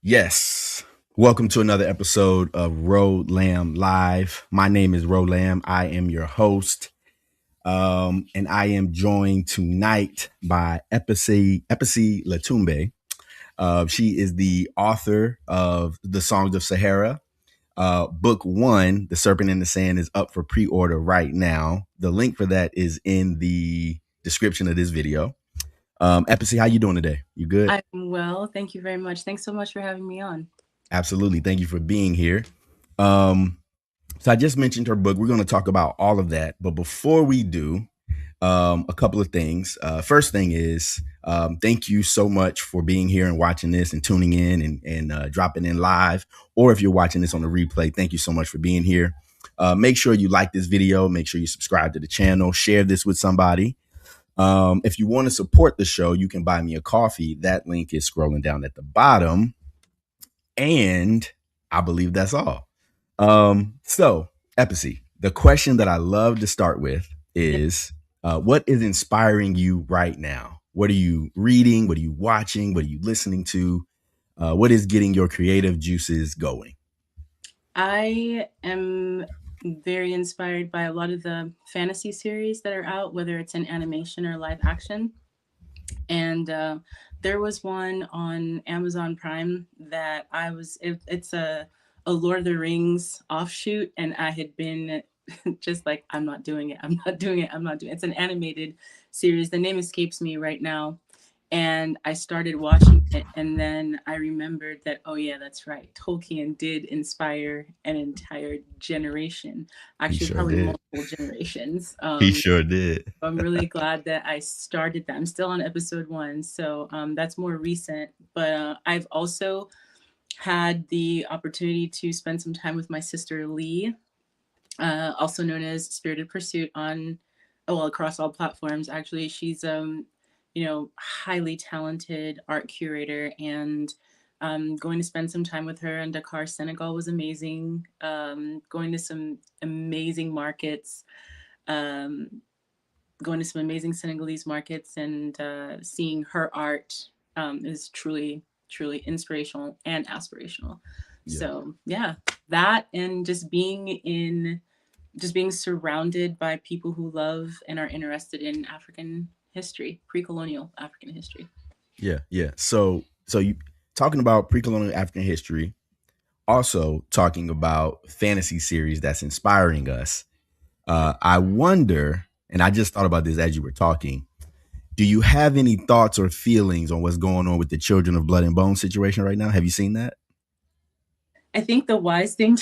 Yes. Welcome to another episode of Ro Lamb Live. My name is Ro Lamb. I am your host. And I am joined tonight by Eposi Litumbe. She is the author of the Songs of Sahara. Book one, The Serpent in the Sand, is up for pre-order right now. The link for that is in the description of this video. Eposi, how you doing today? You good? I'm well. Thank you very much. Thanks so much for having me on. Absolutely. Thank you for being here. Um, so I just mentioned her book. We're going to talk about all of that. But before we do, a couple of things. First thing is, thank you so much for being here and watching this and tuning in and dropping in live. Or if you're watching this on the replay, thank you so much for being here. Make sure you like this video. Make sure you subscribe to the channel. Share this with somebody. If you want to support the show, you can buy me a coffee. That link is scrolling down at the bottom. And I believe that's all. So, Eposi, the question that I love to start with is what is inspiring you right now? What are you reading? What are you watching? What are you listening to? What is getting your creative juices going? I am very inspired by a lot of the fantasy series that are out, whether it's in animation or live action. And there was one on Amazon Prime that it's a Lord of the Rings offshoot, and I had been just like, I'm not doing it. I'm not doing it. I'm not doing it. It's an animated series. The name escapes me right now. And I started watching it, and then I remembered that, oh yeah, that's right. Tolkien did inspire an entire generation, He actually sure probably did. multiple generations. He sure did. I'm really glad that I started that. I'm still on episode one, so that's more recent. But I've also had the opportunity to spend some time with my sister Lee, also known as Spirited Pursuit on, well, across all platforms. Actually, she's highly talented art curator, and going to spend some time with her in Dakar, Senegal was amazing. Going to some amazing markets. Um, Going to some amazing Senegalese markets and seeing her art is truly, truly inspirational and aspirational. Yeah. So yeah, that and just being surrounded by people who love and are interested in African history, pre-colonial African history. Yeah. Yeah. So you talking about pre-colonial African history, also talking about fantasy series that's inspiring us. I wonder, and I just thought about this as you were talking. Do you have any thoughts or feelings on what's going on with the Children of Blood and Bone situation right now? Have you seen that? I think the wise thing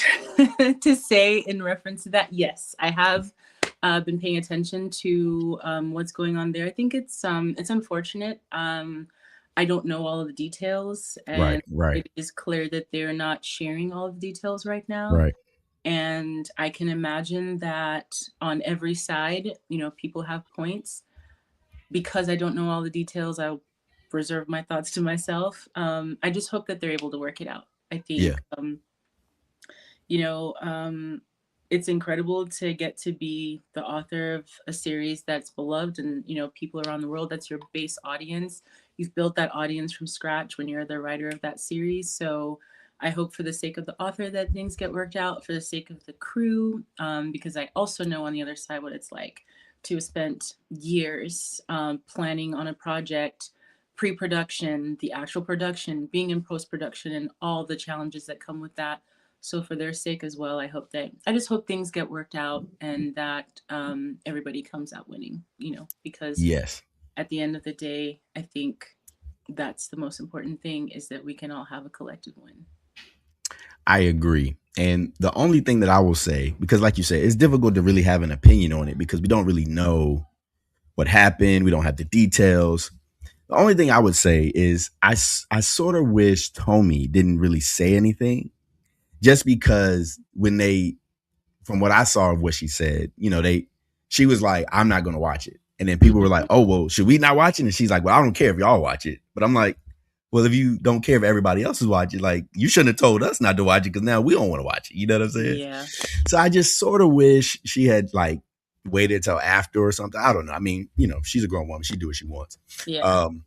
to say in reference to that, yes, I have been paying attention to what's going on there. I think it's unfortunate. I don't know all of the details, Right, and right, it is clear that they're not sharing all of the details right now. right. And I can imagine that on every side, people have points. Because I don't know all the details, I'll reserve my thoughts to myself. I just hope that they're able to work it out. I Yeah, think you know, it's incredible to get to be the author of a series that's beloved and, people around the world. That's your base audience. You've built that audience from scratch when you're the writer of that series. So I hope for the sake of the author that things get worked out, for the sake of the crew, because I also know on the other side what it's like to have spent years planning on a project, pre-production, the actual production, being in post-production, and all the challenges that come with that. So for their sake as well, I just hope things get worked out and that everybody comes out winning, because yes, at the end of the day, I think that's the most important thing, is that we can all have a collective win. I agree. And the only thing that I will say, because like you said, it's difficult to really have an opinion on it because we don't really know what happened. We don't have the details. The only thing I would say is I sort of wish Tommy didn't really say anything just because when they, from what I saw of what she said, she was like, I'm not going to watch it. And then people were like, oh, well, should we not watch it? And she's like, well, I don't care if y'all watch it. But I'm like, well, if you don't care if everybody else is watching, like, you shouldn't have told us not to watch it because now we don't want to watch it. You know what I'm saying? Yeah. So I just sort of wish she had like waited till after or something. I don't know. I mean, she's a grown woman. She do what she wants. Yeah. Um,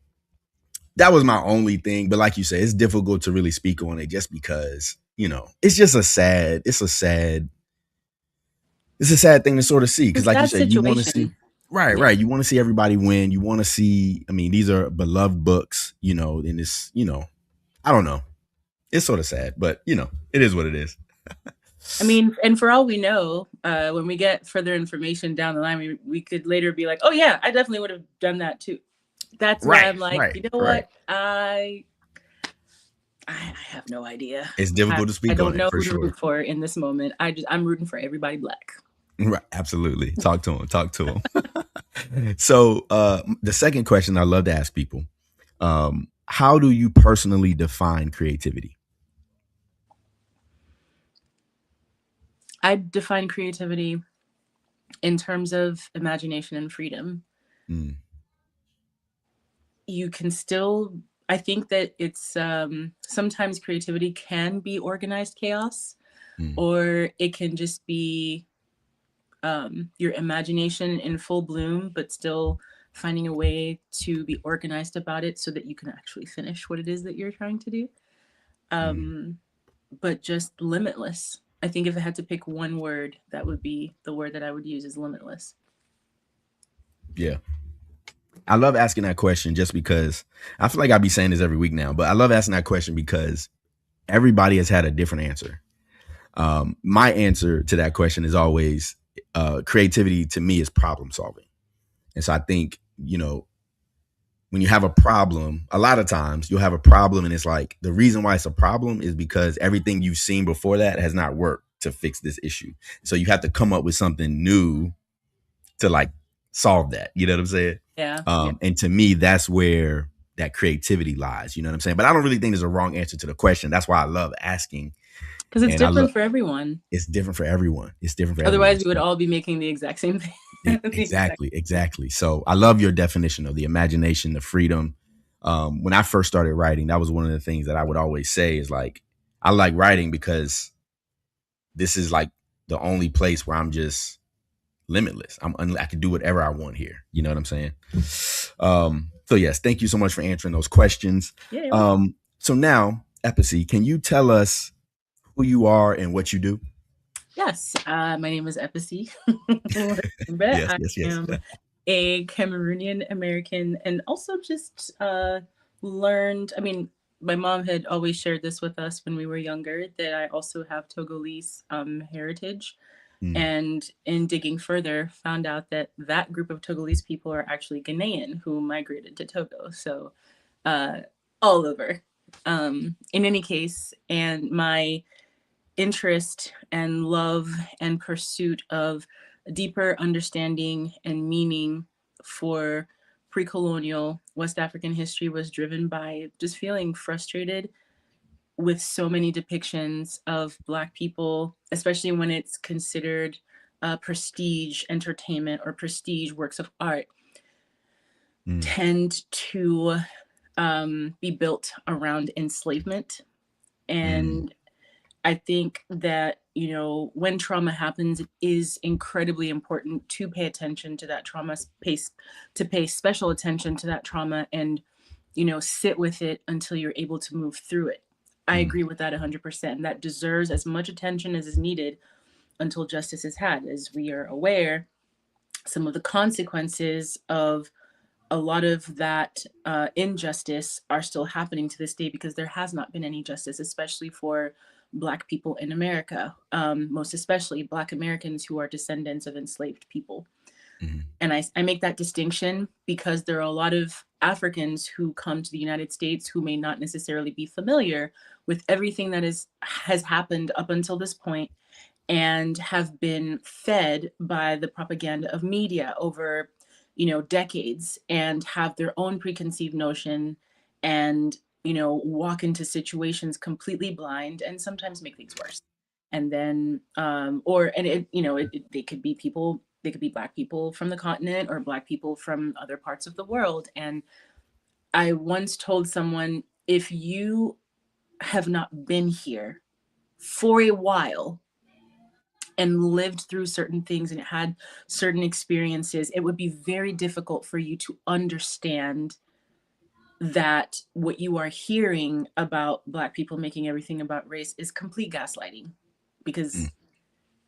that was my only thing. But like you said, it's difficult to really speak on it just because, it's just it's a sad thing to sort of see. Cause It's like you that said, you want to see, situation. right, Yeah. right. You want to see everybody win. You want to see, I mean, these are beloved books, and it's, I don't know. It's sort of sad, but it is what it is. I mean, and for all we know, when we get further information down the line, we could later be like, oh yeah, I definitely would have done that too. That's why Right, I'm like, right, you know right. what? I have no idea. It's I, difficult to I speak on don't it know for who to sure. root for in this moment. I'm rooting for everybody black. Right, absolutely. Talk to him. Talk to him. So, the second question I love to ask people: how do you personally define creativity? I define creativity in terms of imagination and freedom. Mm, You can still, I think that it's sometimes creativity can be organized chaos, mm, or it can just be your imagination in full bloom, but still finding a way to be organized about it so that you can actually finish what it is that you're trying to do. mm. Um, but just limitless. I think if I had to pick one word, that would be the word that I would use is limitless. Yeah, I love asking that question just because I feel like I'll be saying this every week now, but I love asking that question because everybody has had a different answer. My answer to that question is always creativity to me is problem solving. And so I think, when you have a problem, a lot of times you'll have a problem and it's like the reason why it's a problem is because everything you've seen before that has not worked to fix this issue. So you have to come up with something new to like solve that. You know what I'm saying? Yeah, yeah. And to me, that's where that creativity lies. You know what I'm saying? But I don't really think there's a wrong answer to the question. That's why I love asking. Because it's And I love different for everyone. it's different for everyone. It's different for everyone. Otherwise, we would all be making the exact same thing. The exact. Exactly, exactly. So I love your definition of the imagination, the freedom. When I first started writing, that was one of the things that I would always say is like, I like writing because this is like the only place where I'm just limitless. I can do whatever I want here. You know what I'm saying? So yes, thank you so much for answering those questions. Yeah, you're welcome. So now, Eposi, can you tell us who you are and what you do? Yes, my name is Eposi. Yes, I yes, yes. am a Cameroonian American, and also just learned. I mean, my mom had always shared this with us when we were younger, that I also have Togolese heritage. Mm, And in digging further, found out that that group of Togolese people are actually Ghanaian who migrated to Togo. So uh, all over. In any case, and my interest and love and pursuit of a deeper understanding and meaning for pre colonial West African history was driven by just feeling frustrated with so many depictions of Black people, especially when it's considered prestige entertainment or prestige works of art, mm, tend to be built around enslavement. mm, And I think that, when trauma happens, it is incredibly important to pay attention to that trauma, to pay special attention to that trauma and, sit with it until you're able to move through it. I mm, agree with that 100%. And that deserves as much attention as is needed until justice is had. As we are aware, some of the consequences of a lot of that injustice are still happening to this day because there has not been any justice, especially for Black people in America, most especially Black Americans who are descendants of enslaved people. mm, And I make that distinction because there are a lot of Africans who come to the United States who may not necessarily be familiar with everything that has happened up until this point, and have been fed by the propaganda of media over, decades, and have their own preconceived notion, and, walk into situations completely blind and sometimes make things worse. And then or and it you know it, they could be people, they could be Black people from the continent or Black people from other parts of the world. And I once told someone, if you have not been here for a while and lived through certain things and had certain experiences, it would be very difficult for you to understand that what you are hearing about Black people making everything about race is complete gaslighting, Mm, because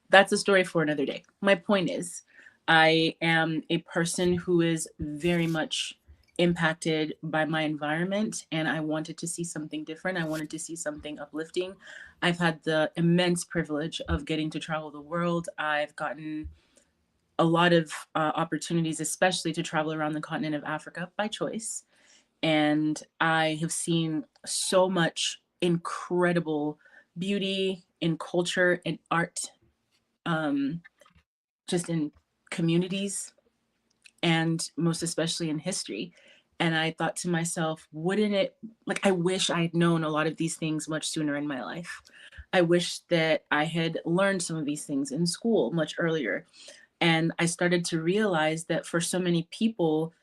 that's a story for another day. My point is, I am a person who is very much impacted by my environment, and I wanted to see something different. I wanted to see something uplifting. I've had the immense privilege of getting to travel the world. I've gotten a lot of opportunities, especially to travel around the continent of Africa by choice. And I have seen so much incredible beauty in culture and art, um, just in communities, and most especially in history. And I thought to myself, wouldn't it, like, I wish I had known a lot of these things much sooner in my life. I wish that I had learned some of these things in school much earlier. And I started to realize that for so many people,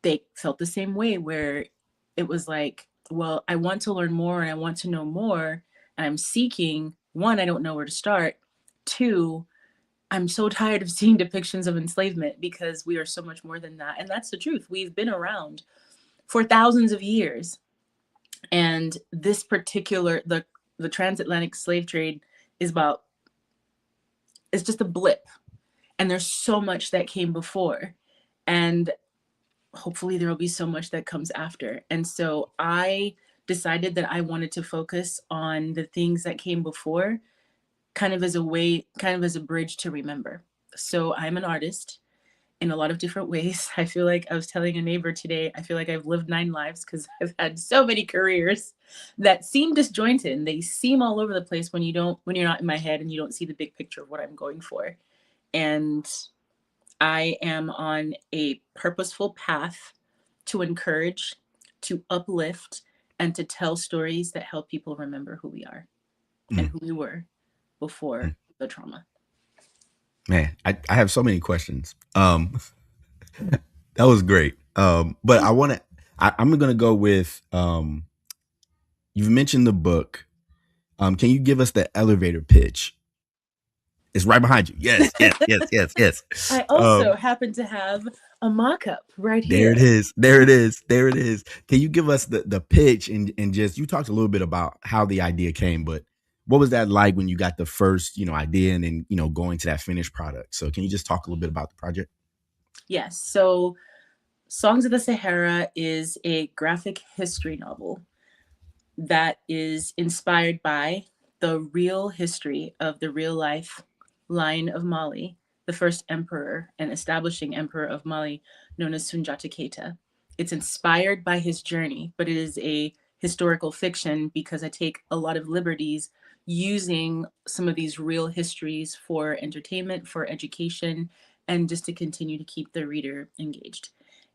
they felt the same way, where it was like, well, I want to learn more and I want to know more. And I'm seeking, one, I don't know where to start. Two, I'm so tired of seeing depictions of enslavement, because we are so much more than that. And that's the truth. We've been around for thousands of years. And this particular, the transatlantic slave trade is about, it's just a blip. And there's so much that came before. And hopefully there will be so much that comes after. And so I decided that I wanted to focus on the things that came before, kind of as a way, kind of as a bridge to remember. So I'm an artist in a lot of different ways. I feel like I was telling a neighbor today, I feel like I've lived 9 lives, because I've had so many careers that seem disjointed, and they seem all over the place when when you're not in my head and you don't see the big picture of what I'm going for. And I am on a purposeful path to encourage, to uplift, and to tell stories that help people remember who we are and mm, who we were mm. before the trauma. Man, I have so many questions. That was great. But I want to. I'm gonna go with. You've mentioned the book. Can you give us the elevator pitch? It's right behind you. Yes, yes, yes, yes, yes. I also happen to have a mock up right There here. it is. There it is. There it is. Can you give us the pitch and just you talked a little bit about how the idea came, but what was that like when you got the first, idea and then, going to that finished product? So can you just talk a little bit about the project? Yes. So, Songs of the Sahara is a graphic history novel that is inspired by the real history of the real life line of Mali, the first emperor and establishing emperor of Mali, known as Sunjata Keita. It's inspired by his journey, but it is a historical fiction because I take a lot of liberties using some of these real histories for entertainment, for education, and just to continue to keep the reader engaged.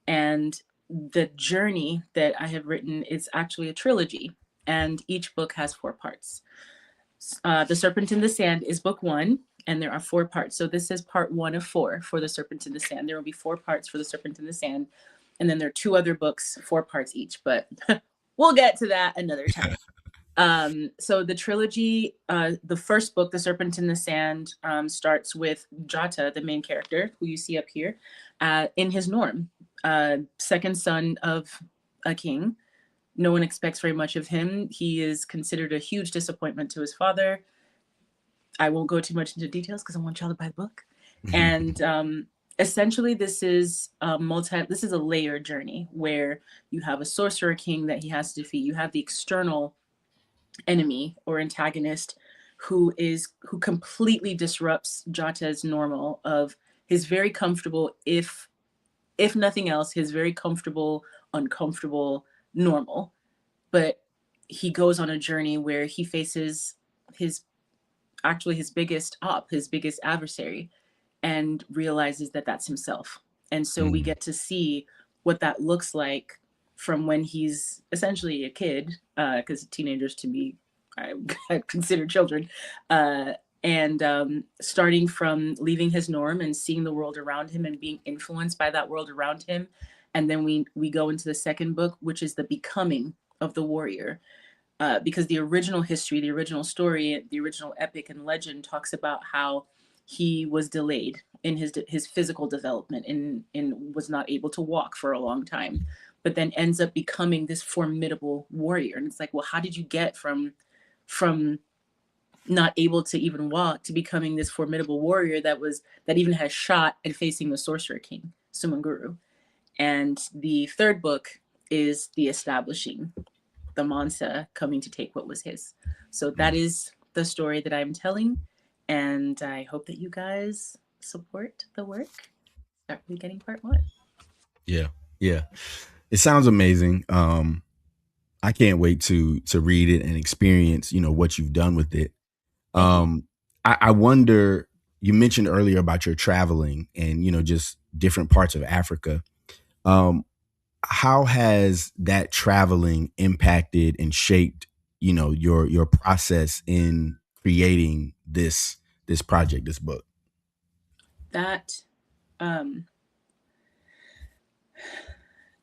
And the journey that I have written is actually a trilogy, and each book has 4 parts. The Serpent in the Sand is book one, and there are 4 parts. So this is part one of four for The Serpent in the Sand. There will be 4 parts for The Serpent in the Sand, and then there are 2 other books, 4 parts each, but we'll get to that another time. So the trilogy, the first book, The Serpent in the Sand, starts with Jata, the main character, who you see up here, in his norm, second son of a king. No one expects very much of him. He is considered a huge disappointment to his father. I won't go too much into details because I want y'all to buy the book. And essentially, this is this is a layered journey where you have a sorcerer king that he has to defeat. You have the external enemy or antagonist who completely disrupts Jata's normal of his very comfortable, if nothing else, his very comfortable, uncomfortable normal. But he goes on a journey where he faces his actually his biggest his biggest adversary, and realizes that that's himself. And so we Mm, get to see what that looks like from when he's essentially a kid, because teenagers to me, I consider children, uh, and starting from leaving his norm and seeing the world around him and being influenced by that world around him. And then we go into the second book, which is the becoming of the warrior, because the original history, the original story, the original epic and legend talks about how he was delayed in his physical development and was not able to walk for a long time. but then ends up becoming this formidable warrior. And it's like, well, how did you get from not able to even walk to becoming this formidable warrior that even has shot and facing the sorcerer king, Sumanguru? And the third book is the establishing, the Mansa coming to take what was his. So that Mm. is the story that I'm telling, and I hope that you guys support the work. Start really getting part one. Yeah. Yeah. It sounds amazing. I can't wait to read it and experience, what you've done with it. Thank you. Um, I wonder, you mentioned earlier about your traveling and, just different parts of Africa. Um, how has that traveling impacted and shaped, your process in creating this project, this book? That um,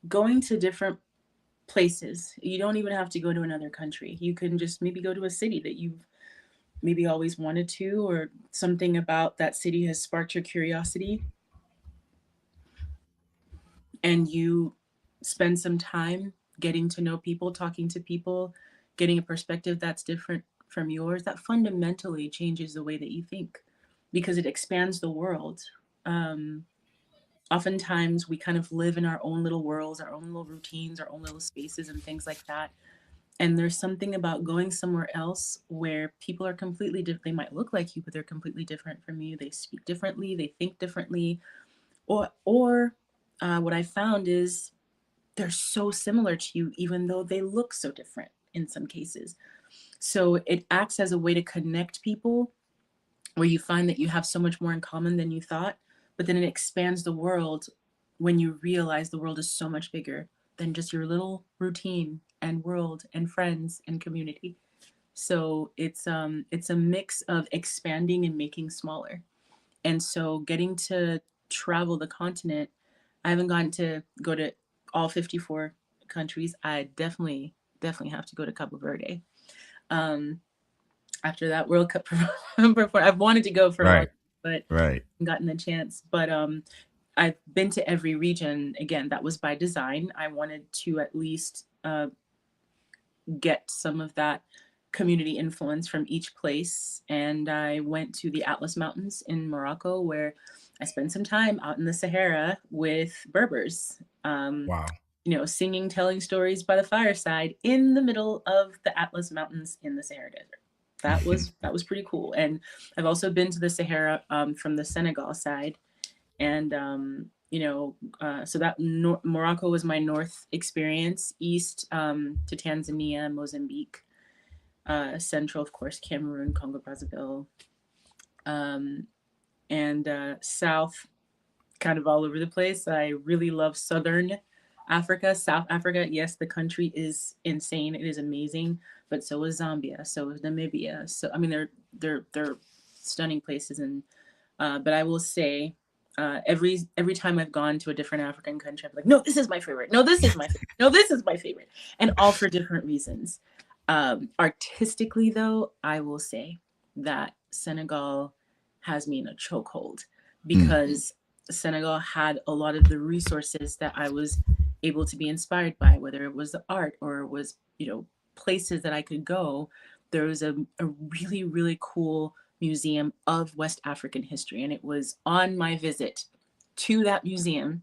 going to different places, you don't even have to go to another country. You can just maybe go to a city that you've maybe always wanted to, or something about that city has sparked your curiosity, and you spend some time getting to know people, talking to people, getting a perspective that's different from yours, that fundamentally changes the way that you think because it expands the world. Um, Oftentimes, we kind of live in our own little worlds, our own little routines, our own little spaces, and things like that. And there's something about going somewhere else where people are completely different. They might look like you, but they're completely different from you. They speak differently, they think differently, or what I found is they're so similar to you, even though they look so different in some cases. So it acts as a way to connect people where you find that you have so much more in common than you thought, but then it expands the world when you realize the world is so much bigger than just your little routine and world and friends and community. So it's a mix of expanding and making smaller. And so getting to travel the continent, I haven't gotten to go to all 54 countries. I definitely have to go to Cabo Verde. Um, After that World Cup performance, I've wanted to go for a long Right. time, but Right. gotten the chance. But I've been to every region. Again, that was by design. I wanted to at least get some of that community influence from each place. And I went to the Atlas Mountains in Morocco, where I spent some time out in the Sahara with Berbers, Wow. singing, telling stories by the fireside in the middle of the Atlas Mountains in the Sahara Desert. That was pretty cool. And I've also been to the Sahara from the Senegal side, and so that Morocco was my north experience, east to Tanzania, Mozambique, central, of course, Cameroon, Congo Brazzaville, um, and south, kind of all over the place. I really love southern Africa, South Africa. Yes, the country is insane. It is amazing, but so is Zambia, so is Namibia. So I mean, they're stunning places, and but I will say, every time I've gone to a different African country, I'm like, no, this is my favorite. No, this is my favorite. No, this is my favorite, and all for different reasons. Artistically, though, I will say that Senegal has me in a chokehold Mm. because Senegal had a lot of the resources that I was able to be inspired by, whether it was the art or it was, places that I could go. There was a really, really cool museum of West African history, and it was on my visit to that museum,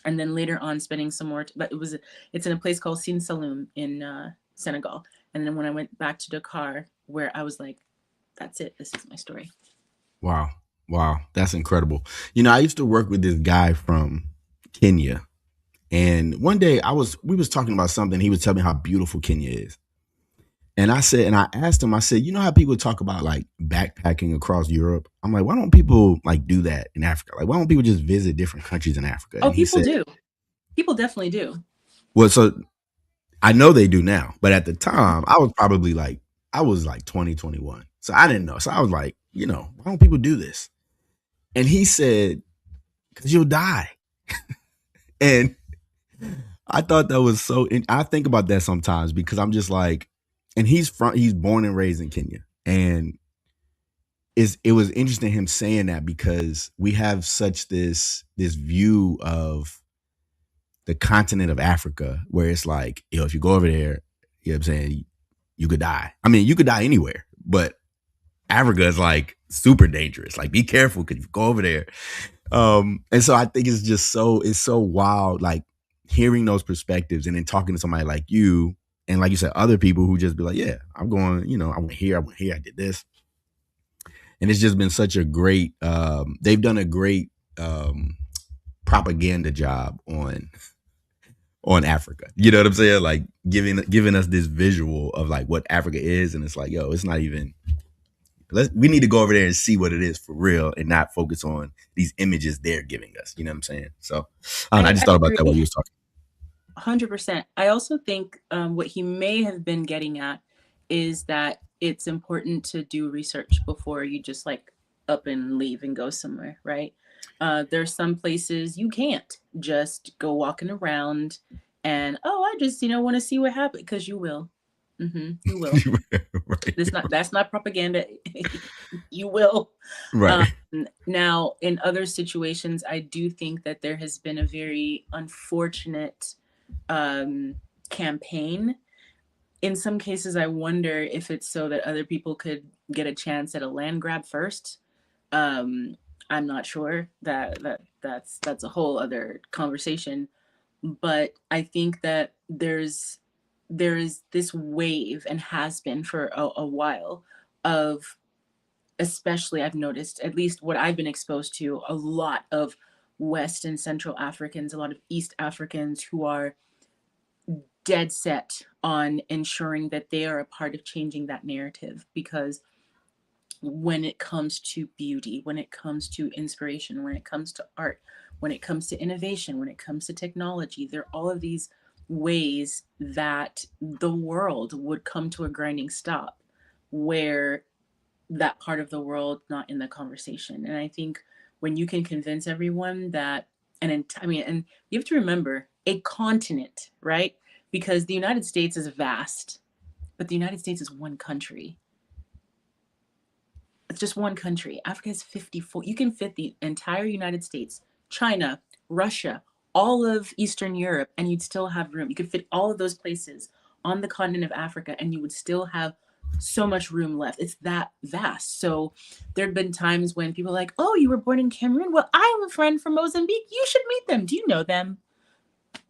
and then later on spending some more. But it's in a place called Sin Saloum in Senegal, and then when I went back to Dakar, where I was like, "That's it. This is my story." Wow. Wow. That's incredible. I used to work with this guy from Kenya. And one day we was talking about something. He was telling me how beautiful Kenya is. And I asked him, I said, how people talk about like backpacking across Europe? I'm like, why don't people like do that in Africa? Like, why don't people just visit different countries in Africa? Oh, And he people said, do. People definitely do. well, so I know they do now, but at the time I was like 20, 21. So I didn't know. So I was like, why don't people do this? And he said, because you'll die. And I thought that was I think about that sometimes because I'm just like, and he's born and raised in Kenya. And it was interesting him saying that because we have such this view of the continent of Africa, where it's like, if you go over there, you know what I'm saying, you could die. I mean, you could die anywhere, but Africa is like super dangerous. Like, be careful because you go over there. And so I think it's so wild, like hearing those perspectives and then talking to somebody like you, and like you said, other people who just be like, yeah, I'm going, I went here, I did this. And it's just been such a great, they've done a great propaganda job on Africa. You know what I'm saying? Like giving us this visual of like what Africa is, and it's like, yo, it's not even. We need to go over there and see what it is for real, and not focus on these images they're giving us. You know what I'm saying? So I don't know, I just I thought about that while agree. you was talking. 100%. I also think what he may have been getting at is that it's important to do research before you just like up and leave and go somewhere, right? There's some places you can't just go walking around and, oh, I just, want to see what happens, because you will. You will. Right, That's not propaganda. You will. Um, right, Now, in other situations, I do think that there has been a very unfortunate um, campaign. In some cases, I wonder if it's so that other people could get a chance at a land grab first. Um, I'm not sure. That's a whole other conversation. But I think that there is this wave, and has been for a while, of, especially I've noticed, at least what I've been exposed to, a lot of West and Central Africans, a lot of East Africans who are dead set on ensuring that they are a part of changing that narrative. Because when it comes to beauty, when it comes to inspiration, when it comes to art, when it comes to innovation, when it comes to technology, there are all of these ways that the world would come to a grinding stop, where that part of the world not in the conversation. And I think when you can convince everyone that, and you have to remember, a continent, right? Because the United States is vast, but the United States is one country. It's just one country. Africa is 54. You can fit the entire United States, China, Russia, all of Eastern Europe, and you'd still have room. You could fit all of those places on the continent of Africa, and you would still have so much room left. It's that vast. So there have been times when people are like, oh, you were born in Cameroon? Well, I have a friend from Mozambique. You should meet them. Do you know them?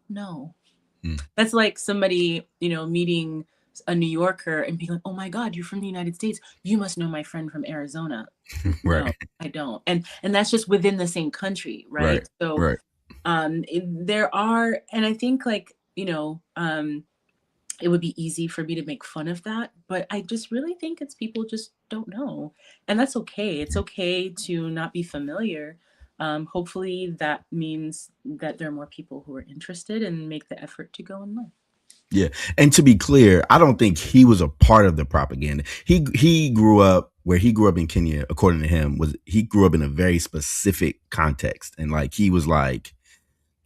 No. mm, That's like somebody, meeting a New Yorker and being like, "Oh my God, you're from the United States. You must know my friend from Arizona." No, right, I don't. And that's just within the same country, right? right, So right. there are, and I think, like, it would be easy for me to make fun of that, but I just really think it's people just don't know, and that's okay. It's okay to not be familiar. Hopefully, that means that there are more people who are interested and make the effort to go and learn. Yeah, and to be clear, I don't think he was a part of the propaganda. He grew up where he grew up in Kenya. According to him, was he grew up in a very specific context, and like he was like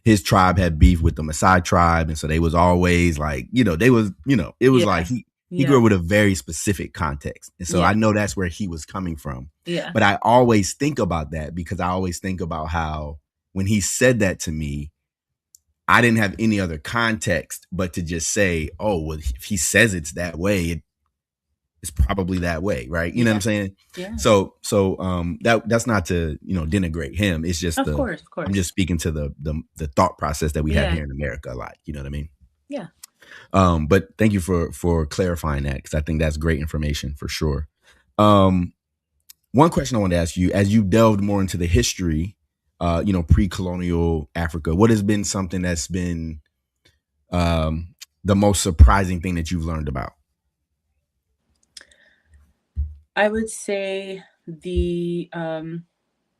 his tribe had beef with the Maasai tribe, and so they was always like, they was, it was like Yeah, he grew yeah, up with a very specific context, and so yeah, I know that's where he was coming from. yeah. But I always think about that because I always think about how when he said that to me, I didn't have any other context but to just say, oh, well, if he says it's that way, it's probably that way, right? You know what I'm Yeah, saying? yeah. So that's not to denigrate him. It's just Of course, of I'm just course. speaking to the thought process that we have Yeah, here in America a lot. You know what I mean? yeah. But thank you for clarifying that, because I think that's great information for sure. Um, One question I want to ask you, as you delved more into the history, pre-colonial Africa, what has been something that's been um, the most surprising thing that you've learned about? I would say the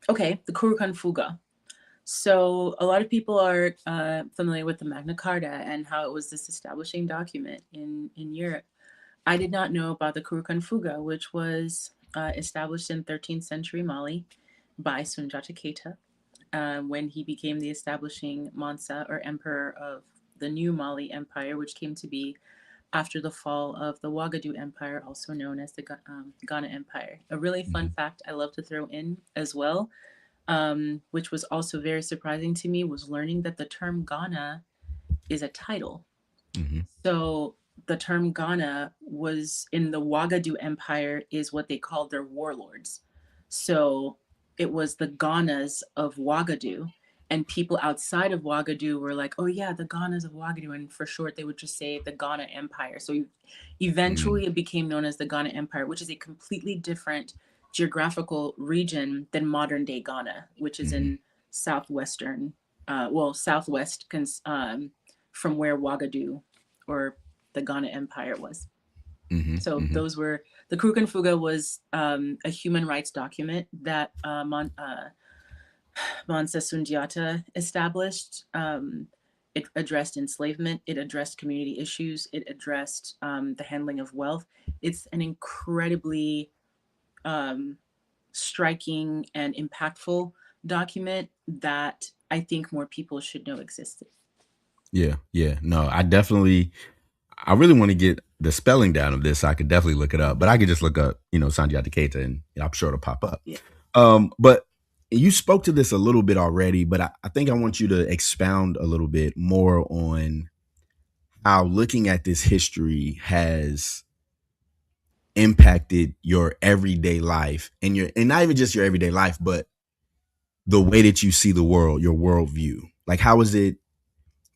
Kurukan Fuga. So a lot of people are familiar with the Magna Carta and how it was this establishing document in Europe. I did not know about the Kurukan Fuga, which was established in 13th century Mali by Sunjata Keita, when he became the establishing Mansa, or emperor, of the new Mali Empire, which came to be after the fall of the Ouagadougou Empire, also known as the Ghana Empire. A really fun Mhm. fact I love to throw in as well, which was also very surprising to me, was learning that the term Ghana is a title. Hmm. So the term Ghana was in the Wagadu Empire is what they called their warlords. So it was the Ghanas of Wagadu. And people outside of Wagadu were like, oh, yeah, the Ghanas of Wagadu. And for short, they would just say the Ghana Empire. So Hmm. eventually it became known as the Ghana Empire, which is a completely different geographical region than modern day Ghana, which is Hmm. in southwestern, southwest from where Wagadu or the Ghana Empire was. Hmm. So Hmm. those were the Kruken Fuga was a human rights document that Mansa Sundiata established. It addressed enslavement. It addressed community issues. It addressed the handling of wealth. It's an incredibly um, striking and impactful document that I think more people should know existed. Yeah, yeah. No, I really want to get the spelling down of this. So I could definitely look it up, but I could just look up, Sanjay Keita, and I'm sure it'll pop up. Yeah. But you spoke to this a little bit already, but I think I want you to expound a little bit more on how looking at this history has impacted your everyday life and not even just your everyday life, but the way that you see the world, your worldview. Like, how has it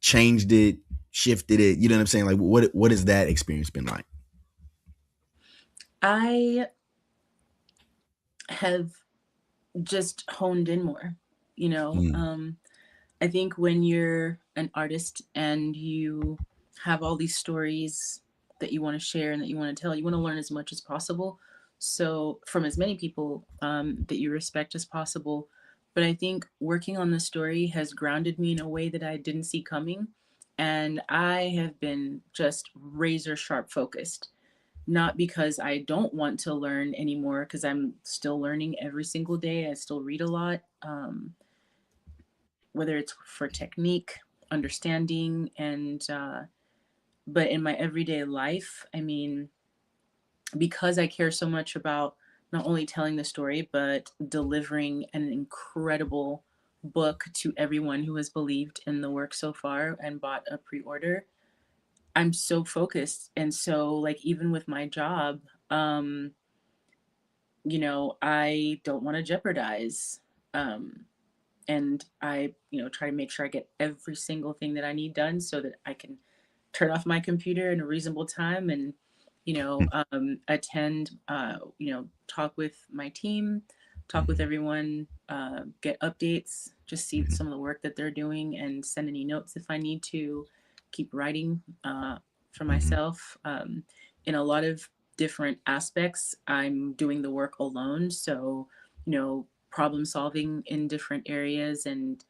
changed it, shifted it? You know what I'm saying? Like, what has that experience been like? I have just honed in more, you know. Mm, I think when you're an artist and you have all these stories that you want to share and that you want to tell, you want to learn as much as possible. So, from as many people that you respect as possible. But I think working on the story has grounded me in a way that I didn't see coming. And I have been just razor sharp focused, not because I don't want to learn anymore, because I'm still learning every single day. I still read a lot. Whether it's for technique, understanding, and but in my everyday life, I mean, because I care so much about not only telling the story but delivering an incredible book to everyone who has believed in the work so far and bought a pre-order. I'm so focused, and so like even with my job, um, I don't want to jeopardize. Um, and I, try to make sure I get every single thing that I need done so that I can turn off my computer in a reasonable time and, attend, talk with my team, talk with mhm, everyone, get updates, just see mhm, some of the work that they're doing and send any notes if I need to, keep writing for mhm, myself. In a lot of different aspects, I'm doing the work alone. So, problem solving in different areas and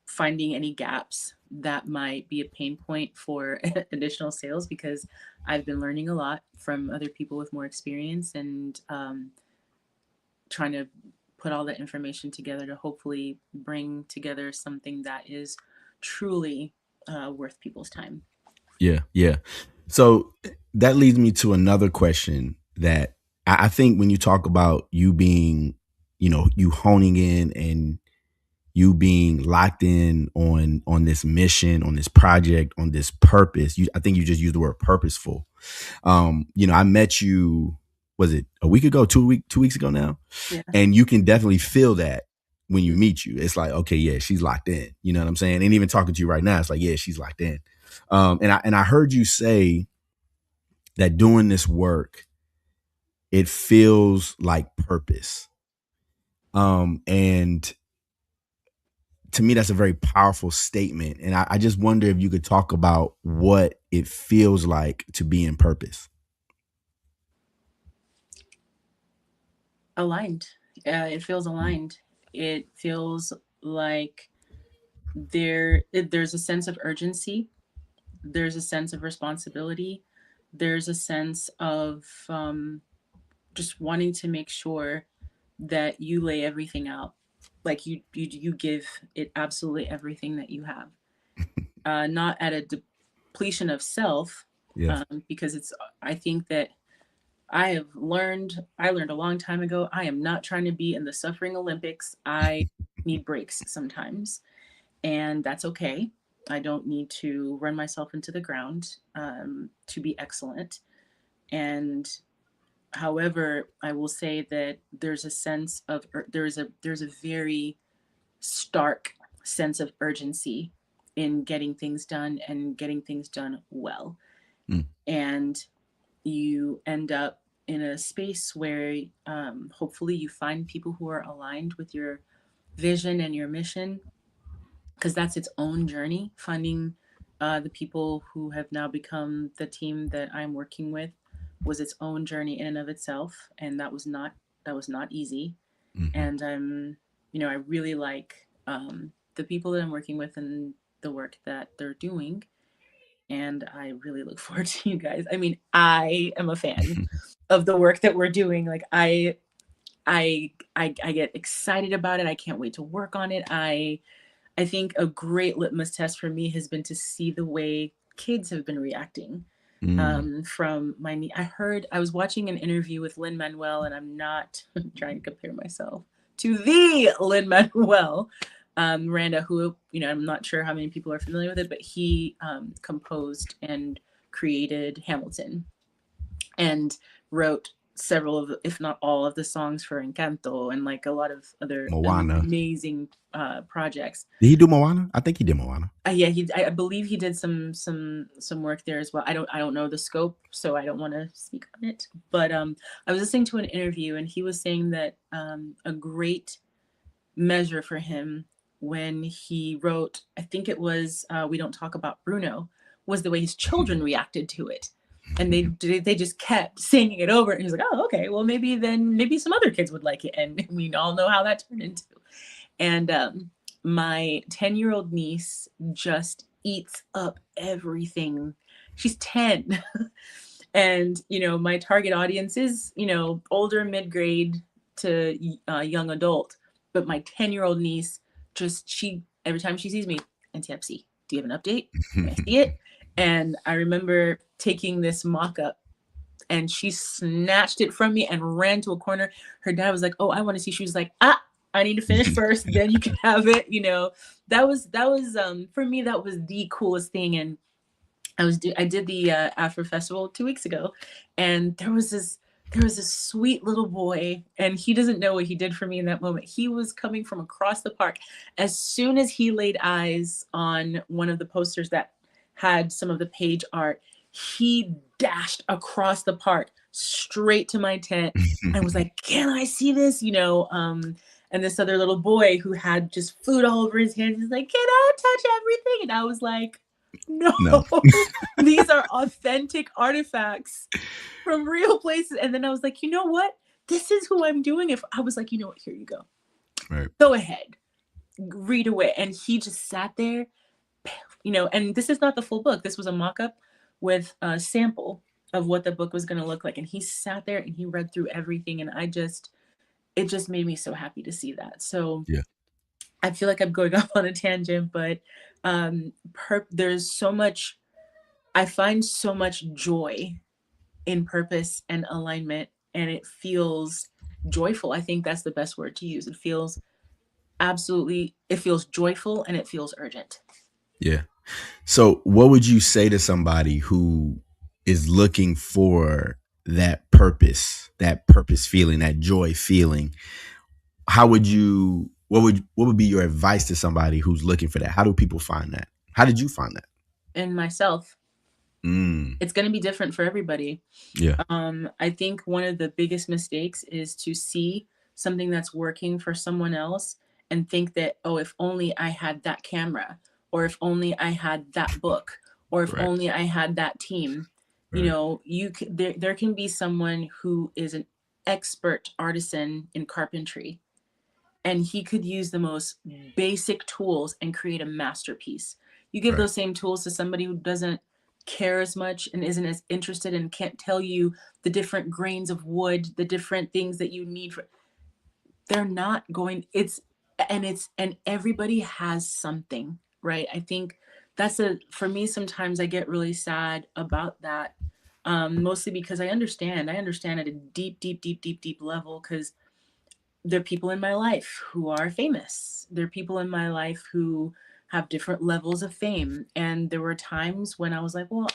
finding any gaps that might be a pain point for additional sales, because I've been learning a lot from other people with more experience and trying to put all that information together to hopefully bring together something that is truly worth people's time. yeah, yeah. So that leads me to another question that I think when you talk about you being, you honing in and you being locked in on this mission, on this project, on this purpose. I think you just used the word purposeful. I met you, was it a week ago, 2 weeks ago now? Yeah. And you can definitely feel that when you Mm. meet you. It's like, okay, yeah, she's locked in. You know what I'm saying? And even talking to you right now, it's like, yeah, she's locked in. And I heard you say that doing this work, it feels like purpose. And to me, that's a very powerful statement. And I just wonder if you could talk about what it feels like to be in purpose. Aligned. It feels aligned. It feels like there's a sense of urgency, there's a sense of responsibility, there's a sense of just wanting to make sure that you lay everything out, like you give it absolutely everything that you have, not at a depletion of self, Yes. because it's, I think that I learned a long time ago, I am not trying to be in the suffering Olympics. I need breaks sometimes, and that's okay. I don't need to run myself into the ground to be excellent. And however, I will say that there's a sense of there's a very stark sense of urgency in getting things done and getting things done well. Mm, And you end up in a space where hopefully you find people who are aligned with your vision and your mission, because that's its own journey. Finding the people who have now become the team that I'm working with was its own journey in and of itself, and that was not easy. mhm. And I really like the people that I'm working with and the work that they're doing, and I really look forward to you guys. I mean, I am a fan of the work that we're doing. Like I get excited about it. I can't wait to work on it. I think a great litmus test for me has been to see the way kids have been reacting. Mm. From I was watching an interview with Lin Manuel, and I'm not trying to compare myself to the Lin Manuel Miranda, who I'm not sure how many people are familiar with it, but he composed and created Hamilton and wrote several of, if not all of the songs for Encanto and like a lot of other Moana. amazing projects. Did he do Moana? I think he did Moana. Yeah, I believe he did some work there as well. I don't know the scope, so I don't want to speak on it. But I was listening to an interview, and he was saying that a great measure for him when he wrote, I think it was "We Don't Talk About Bruno," was the way his children reacted to it, and they just kept singing it over. And he was like, "Oh, okay, well maybe some other kids would like it," and we all know how that turned into. And my 10-year-old niece just eats up everything. She's 10. And, my target audience is, older mid grade to young adult. But my 10-year-old niece she, every time she sees me, Auntie Epsi, do you have an update? May I see it? And I remember taking this mock up, and she snatched it from me and ran to a corner. Her dad was like, "Oh, I want to see." She was like, "Ah, I need to finish first, then you can have it." That was for me, that was the coolest thing. And I did the Afro Festival 2 weeks ago, and there was this sweet little boy, and he doesn't know what he did for me in that moment. He was coming from across the park. As soon as he laid eyes on one of the posters that had some of the page art, he dashed across the park straight to my tent and was like, "Can I see this?" And this other little boy who had just food all over his hands, he's like, "Can I touch everything?" And I was like, "No." No. These are authentic artifacts from real places. And then I was like, "You know what? This is who I'm doing it for." I was like, "You know what? Here you go. Right. Go ahead. Read away." And he just sat there, and this is not the full book. This was a mock up with a sample of what the book was going to look like. And he sat there and he read through everything. And it just made me so happy to see that. So Yeah. I feel like I'm going off on a tangent, but there's so much, I find so much joy in purpose and alignment, and it feels joyful. I think that's the best word to use. It feels joyful, and it feels urgent. Yeah. So, what would you say to somebody who is looking for that purpose feeling, that joy feeling? What would be your advice to somebody who's looking for that? How do people find that? How did you find that? In myself, Mm, it's going to be different for everybody. yeah. I think one of the biggest mistakes is to see something that's working for someone else and think that, "Oh, if only I had that camera, or if only I had that book, or if Right. only I had that team." Right. There can be someone who is an expert artisan in carpentry, and he could use the most basic tools and create a masterpiece. You give Right. those same tools to somebody who doesn't care as much and isn't as interested and can't tell you the different grains of wood, the different things that you need for, they're not going, and everybody has something, right? I think for me, sometimes I get really sad about that. Mostly because I understand at a deep, deep, deep, deep, deep level, because there are people in my life who are famous. There are people in my life who have different levels of fame. And there were times when I was like, well,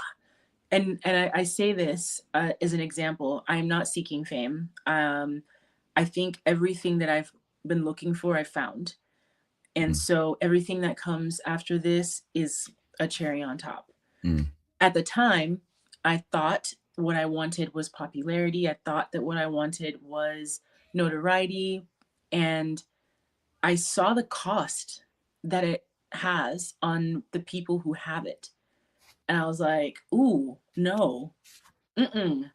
I say this as an example. I am not seeking fame. I think everything that I've been looking for, I found. And Mm, so everything that comes after this is a cherry on top. mm, At the time, I thought what I wanted was popularity. I thought that what I wanted was notoriety. And I saw the cost that it has on the people who have it. And I was like, ooh, no. Mm-mm.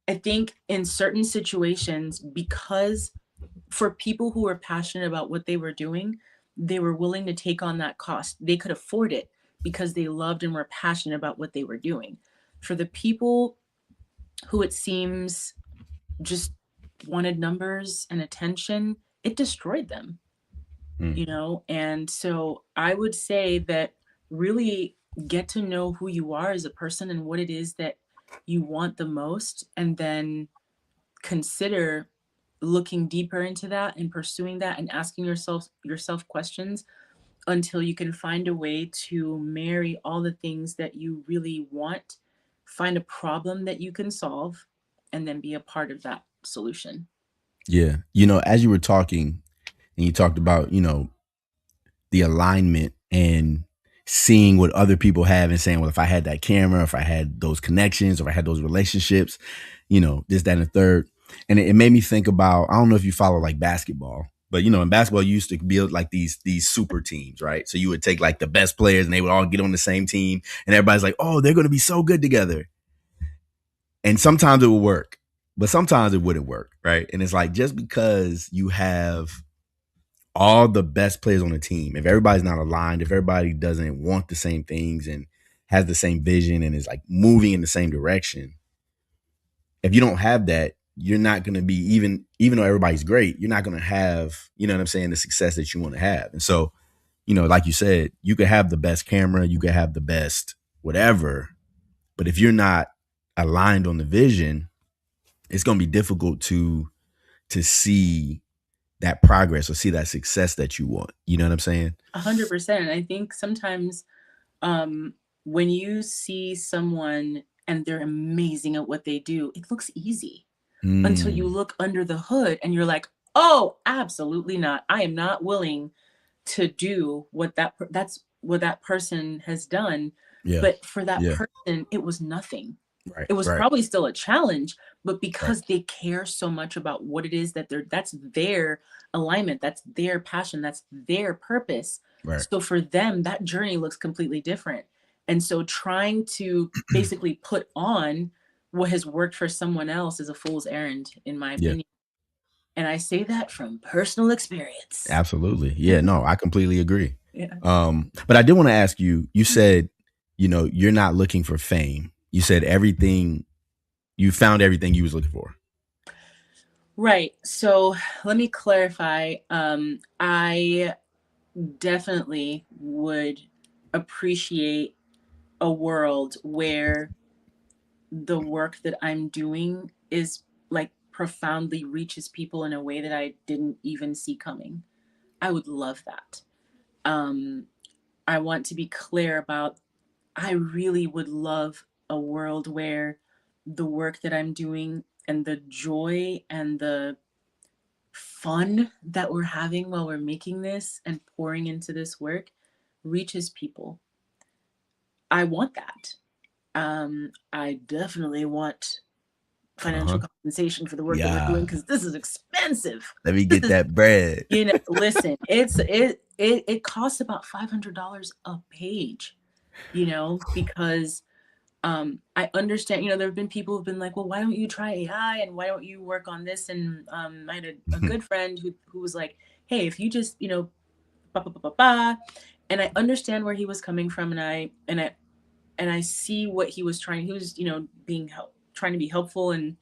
I think in certain situations, because for people who were passionate about what they were doing, they were willing to take on that cost. They could afford it because they loved and were passionate about what they were doing. For the people who it seems just wanted numbers and attention, it destroyed them, mm. you know? And so I would say that really get to know who you are as a person and what it is that you want the most, and then consider looking deeper into that and pursuing that and asking yourself questions until you can find a way to marry all the things that you really want, find a problem that you can solve, and then be a part of that solution. Yeah. As you were talking and you talked about, the alignment and seeing what other people have and saying, well, if I had that camera, if I had those connections, if I had those relationships, this, that, and the third. And it made me think about, I don't know if you follow like basketball, but in basketball, you used to build like these super teams, right? So you would take like the best players and they would all get on the same team and everybody's like, oh, they're going to be so good together. And sometimes it would work, but sometimes it wouldn't work, right? And it's like, just because you have all the best players on the team, if everybody's not aligned, if everybody doesn't want the same things and has the same vision and is like moving in the same direction, if you don't have that, you're not going to be, even though everybody's great, you're not going to have, what I'm saying, the success that you want to have. And so, like you said, you could have the best camera, you could have the best whatever, but if you're not aligned on the vision, it's going to be difficult to see that progress or see that success that you want. You know what I'm saying? 100%. And I think sometimes um, when you see someone and they're amazing at what they do, it looks easy until you Mm, look under the hood and you're like, oh, absolutely not. I am not willing to do that's what that person has done. yeah. But for that Yeah. person, it was nothing. Right. It was Right. probably still a challenge, but Right. because they care so much about what it is that that's their alignment, that's their passion, that's their purpose. Right. So for them, that journey looks completely different. And so trying to basically put on what has worked for someone else is a fool's errand, in my Yeah. opinion. And I say that from personal experience. Absolutely. Yeah. No, I completely agree. Yeah. But I did want to ask you, you said, you're not looking for fame. You said you found everything you was looking for. Right. So let me clarify. I definitely would appreciate a world where the work that I'm doing is like profoundly reaches people in a way that I didn't even see coming. I would love that. Um, I want to be clear about, I really would love a world where the work that I'm doing and the joy and the fun that we're having while we're making this and pouring into this work reaches people. I want that. I definitely want financial Uh-huh. compensation for the work that we're doing Yeah. because this is expensive. Let me This get is, that bread. listen, it costs about $500 a page, because I understand, there have been people who've been like, well, why don't you try AI and why don't you work on this? And I had a good friend who was like, hey, if you just, ba, ba, ba, ba, ba. And I understand where he was coming from, and I see what he was trying. He was, trying to be helpful and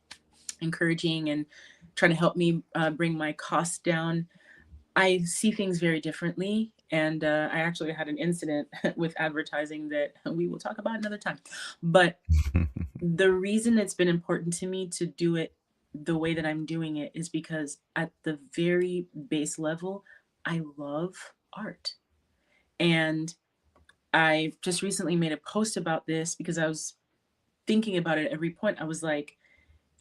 encouraging and trying to help me bring my costs down. I see things very differently. And I actually had an incident with advertising that we will talk about another time. But the reason it's been important to me to do it the way that I'm doing it is because at the very base level, I love art. And I just recently made a post about this because I was thinking about it at every point. I was like,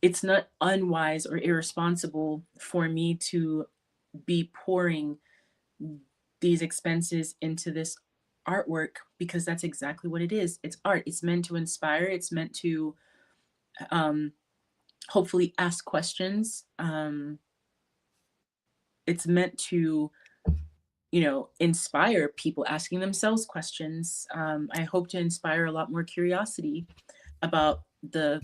it's not unwise or irresponsible for me to be pouring these expenses into this artwork, because that's exactly what it is. It's art. It's meant to inspire. It's meant to um, hopefully ask questions. It's meant to, inspire people asking themselves questions. I hope to inspire a lot more curiosity about the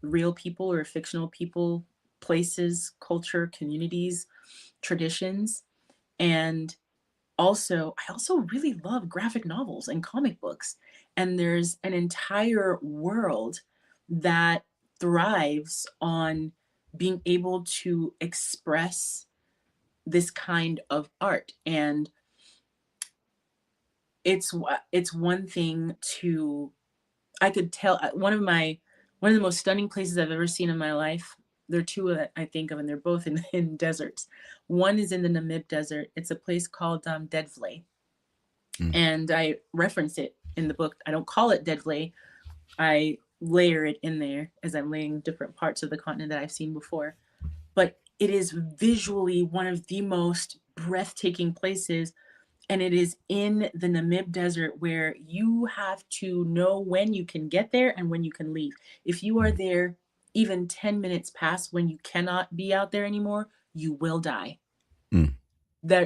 real people or fictional people, places, culture, communities, traditions. And I also really love graphic novels and comic books. And there's an entire world that thrives on being able to express this kind of art. And it's one thing to, I could tell, one of the most stunning places I've ever seen in my life. There are two that I think of, and they're both in deserts. One is in the Namib Desert. It's a place called Deadvley, Mm. and I reference it in the book. I don't call it Deadvley. I layer it in there as I'm laying different parts of the continent that I've seen before. But it is visually one of the most breathtaking places, and it is in the Namib Desert, where you have to know when you can get there and when you can leave. If you are Mm. there even 10 minutes past when you cannot be out there anymore, you will die. Mm. There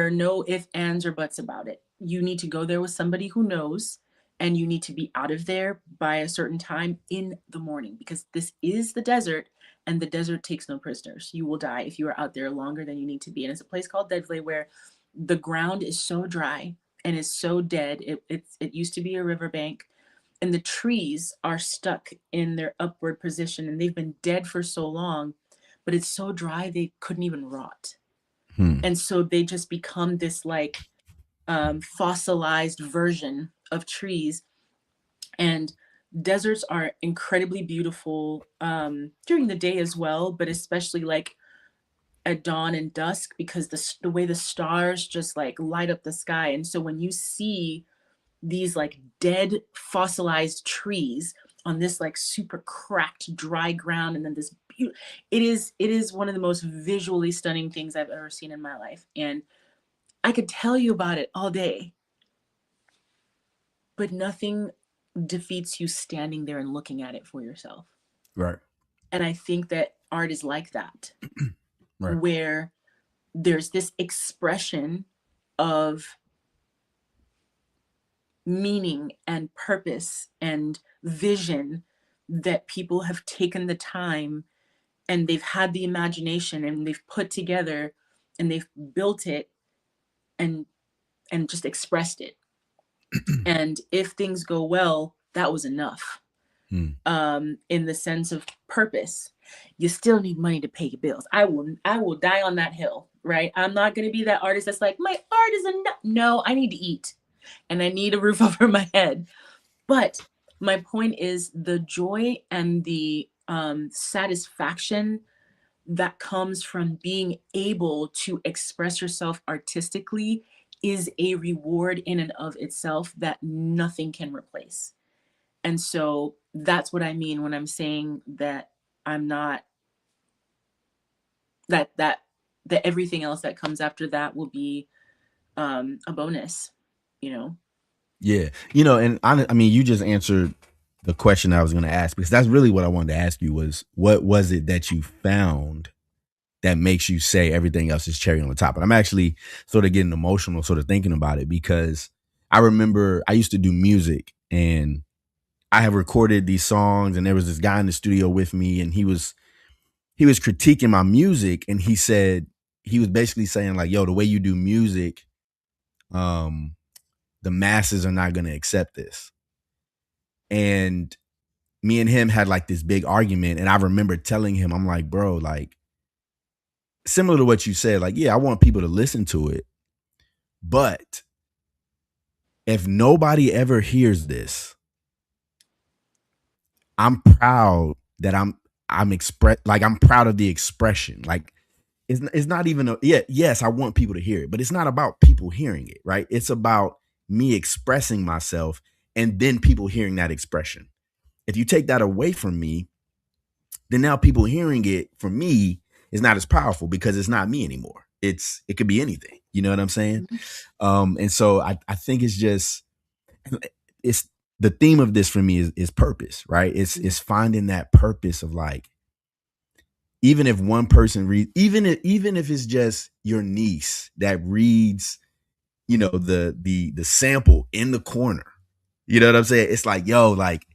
are no ifs, ands, or buts about it. You need to go there with somebody who knows, and you need to be out of there by a certain time in the morning, because this is the desert, and the desert takes no prisoners. You will die if you are out there longer than you need to be. And it's a place called Deadvley, where the ground is so dry and is so dead. It used to be a riverbank, and the trees are stuck in their upward position, and they've been dead for so long, but it's so dry they couldn't even rot. Mm. And so they just become this like fossilized version of trees. And deserts are incredibly beautiful during the day as well, but especially like at dawn and dusk, because the way the stars just like light up the sky. And so when you see these like dead fossilized trees on this like super cracked dry ground, and then this it is one of the most visually stunning things I've ever seen in my life. And I could tell you about it all day, but nothing defeats you standing there and looking at it for yourself. Right. And I think that art is like that, Right. where there's this expression of meaning and purpose and vision that people have taken the time, and they've had the imagination, and they've put together, and they've built it, and just expressed it. And if things go well, that was enough. Mm. In the sense of purpose. You still need money to pay your bills. I will die on that hill, right? I'm not going to be that artist that's like, my art is enough. No, I need to eat, and I need a roof over my head. But my point is, the joy and the satisfaction that comes from being able to express yourself artistically is a reward in and of itself that nothing can replace. And so that's what I mean when I'm saying that I'm not, that everything else that comes after that will be a bonus, you know. Yeah. And I mean, you just answered the question I was going to ask, because that's really what I wanted to ask you was, what was it that you found that makes you say everything else is cherry on the top? And I'm actually sort of getting emotional, sort of thinking about it, because I remember I used to do music, and I have recorded these songs, and there was this guy in the studio with me, and he was critiquing my music, and he was basically saying like, yo, the way you do music, um, the masses are not going to accept this. And me and him had like this big argument. And I remember telling him, I'm like, bro, like, similar to what you said, like, yeah, I want people to listen to it. But if nobody ever hears this, I'm proud that I'm proud of the expression. Like, it's not even yes, I want people to hear it, but it's not about people hearing it, right? It's about me expressing myself and then people hearing that expression. If you take that away from me, then now people hearing it from me is not as powerful because it's not me anymore. It could be anything. You know what I'm saying? Mhm. And so I think it's the theme of this for me is purpose, right? It's finding that purpose of like, even if one person read, even if it's just your niece that reads, the sample in the corner, you know what I'm saying? It's like, yo, like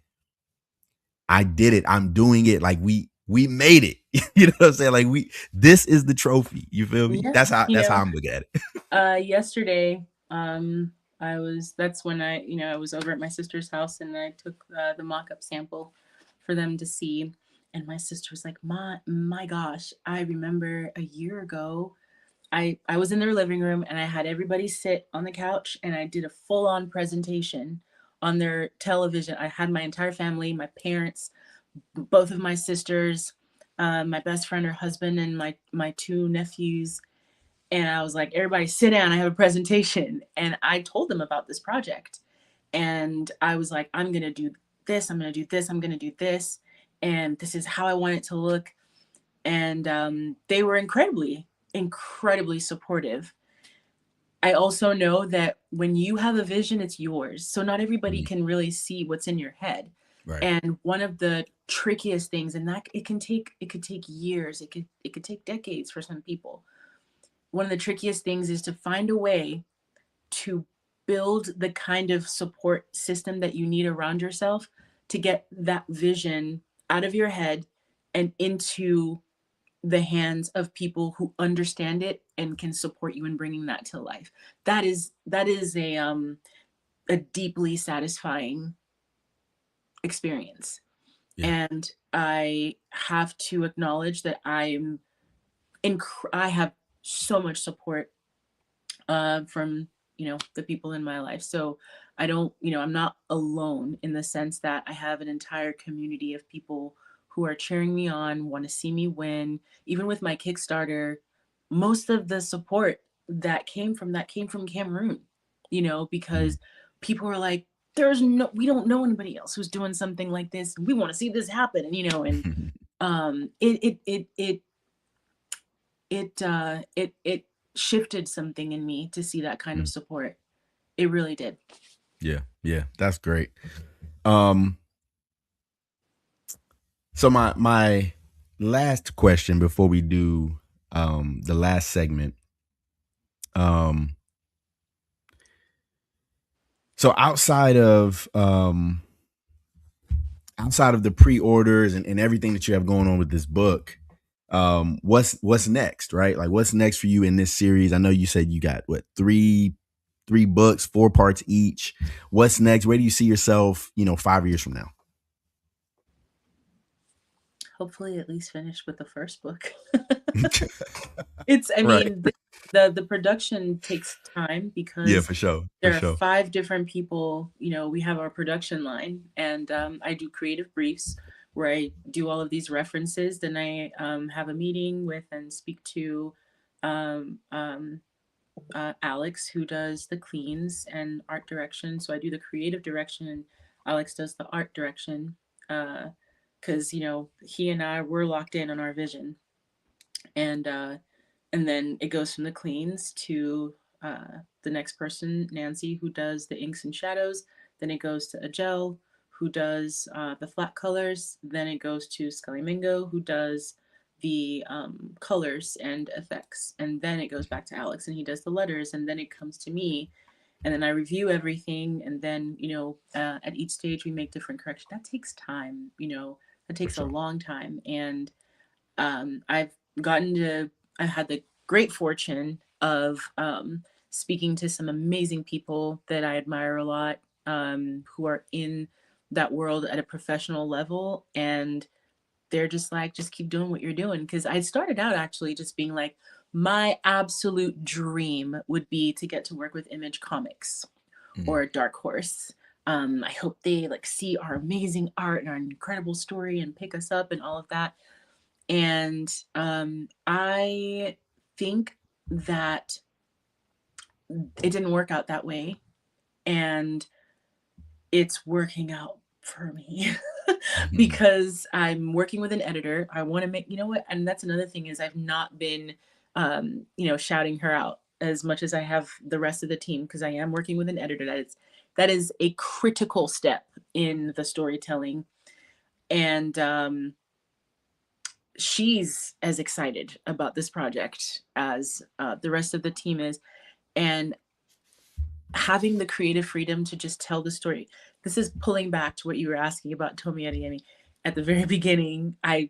I did it. I'm doing it. Like we made it. You know what I'm saying? Like this is the trophy. You feel me? Yeah, That's how I'm looking at it. yesterday, that's when I was over at my sister's house and I took the mock-up sample for them to see. And my sister was like, my gosh, I remember a year ago, I was in their living room and I had everybody sit on the couch and I did a full-on presentation on their television. I had my entire family, my parents, both of my sisters, my best friend, her husband, and my two nephews. And I was like, everybody sit down, I have a presentation. And I told them about this project. And I was like, I'm going to do this, I'm going to do this, I'm going to do this. And this is how I want it to look. And they were incredibly supportive. I also know that when you have a vision, it's yours. So not everybody Mhm. can really see what's in your head. Right. And one of the trickiest things, and that it could take years, it could take decades for some people. One of the trickiest things is to find a way to build the kind of support system that you need around yourself to get that vision out of your head and into the hands of people who understand it and can support you in bringing that to life. That is a deeply satisfying experience. Yeah. And I have to acknowledge that I have so much support from the people in my life. So I don't, I'm not alone in the sense that I have an entire community of people who are cheering me on, want to see me win. Even with my Kickstarter, most of the support that came from Cameroon, Mhm. because people were like, we don't know anybody else who's doing something like this. We want to see this happen. And it shifted something in me to see that kind of Mm. support. It really did. Yeah. Yeah. That's great. Um, so my last question before we do the last segment. Um, so outside of the pre-orders and everything that you have going on with this book, what's next, right? Like what's next for you in this series? I know you said you got what, three books, 4 parts each. What's next? Where do you see yourself, 5 years from now? Hopefully, at least finish with the first book. It's, I Right. mean, the production takes time Yeah, because for sure. For there are sure. 5 different people. We have our production line, and I do creative briefs where I do all of these references. Then I have a meeting with and speak to um, um, Alex, who does the cleans and art direction. So I do the creative direction, and Alex does the art direction. Because he and I were locked in on our vision, and then it goes from the cleans to the next person, Nancy, who does the inks and shadows. Then it goes to Agel, who does the flat colors. Then it goes to Scully Mingo, who does the colors and effects. And then it goes back to Alex, and he does the letters. And then it comes to me, and then I review everything. And then at each stage we make different corrections. That takes time. That For takes a sure. long time. And I've gotten to, I had the great fortune of speaking to some amazing people that I admire a lot, who are in that world at a professional level. And they're just like, just keep doing what you're doing. Because I started out actually just being like, my absolute dream would be to get to work with Image Comics Mm. or Dark Horse. I hope they like see our amazing art and our incredible story and pick us up and all of that. And I think that it didn't work out that way, and it's working out for me Mhm. because I'm working with an editor. I want to make, you know what, and that's another thing is I've not been, shouting her out as much as I have the rest of the team, because I am working with an editor. That is a critical step in the storytelling, and she's as excited about this project as the rest of the team is, and having the creative freedom to just tell the story. This is pulling back to what you were asking about Tomi Adeyemi. At the very beginning, I